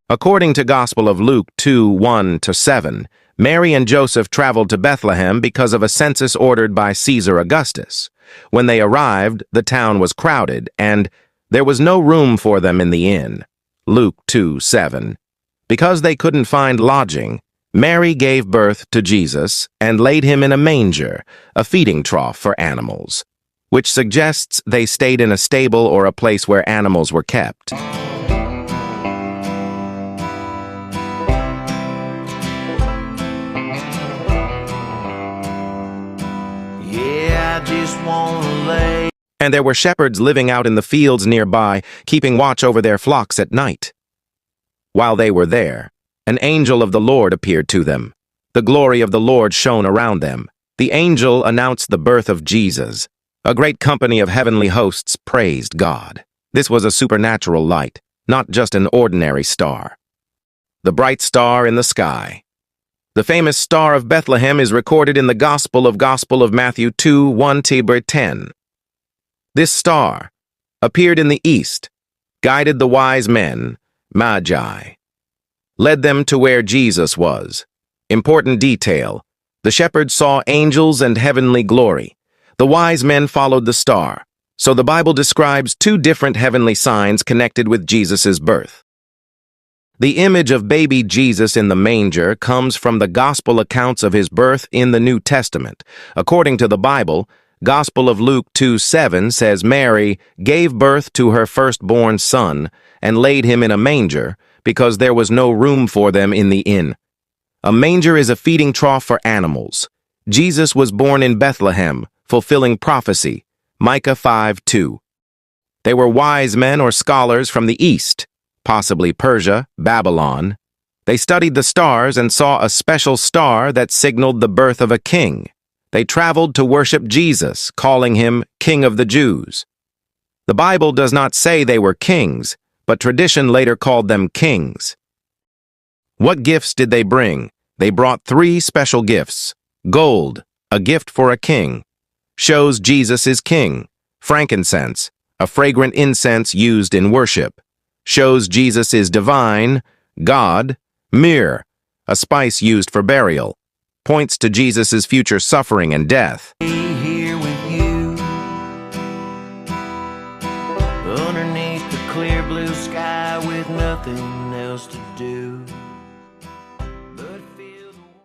According to Gospel of Luke 2:1-7, Mary and Joseph traveled to Bethlehem because of a census ordered by Caesar Augustus. When they arrived, the town was crowded, and there was no room for them in the inn. Luke 2:7. Because they couldn't find lodging, Mary gave birth to Jesus and laid him in a manger, a feeding trough for animals, which suggests they stayed in a stable or a place where animals were kept. Yeah, I just wanna lay. And there were shepherds living out in the fields nearby, keeping watch over their flocks at night. While they were there, an angel of the Lord appeared to them. The glory of the Lord shone around them. The angel announced the birth of Jesus. A great company of heavenly hosts praised God. This was a supernatural light, not just an ordinary star. The bright star in the sky. The famous Star of Bethlehem is recorded in the Gospel of Matthew 2:1-10. This star appeared in the east, guided the wise men, Magi, led them to where Jesus was. Important detail: the shepherds saw angels and heavenly glory. The wise men followed the star. So the Bible describes two different heavenly signs connected with Jesus' birth. The image of baby Jesus in the manger comes from the gospel accounts of his birth in the New Testament. According to the Bible, Gospel of Luke 2:7 says Mary gave birth to her firstborn son and laid him in a manger because there was no room for them in the inn. A manger is a feeding trough for animals. Jesus was born in Bethlehem, fulfilling prophecy, Micah 5:2. They were wise men or scholars from the east, possibly Persia, Babylon. They studied the stars and saw a special star that signaled the birth of a king. They traveled to worship Jesus, calling him King of the Jews. The Bible does not say they were kings, but tradition later called them kings. What gifts did they bring? They brought 3 special gifts. Gold, a gift for a king, shows Jesus is king. Frankincense, a fragrant incense used in worship, shows Jesus is divine. God. Myrrh, a spice used for burial, points to Jesus' future suffering and death. Here with you, underneath the clear blue sky with nothing else to do.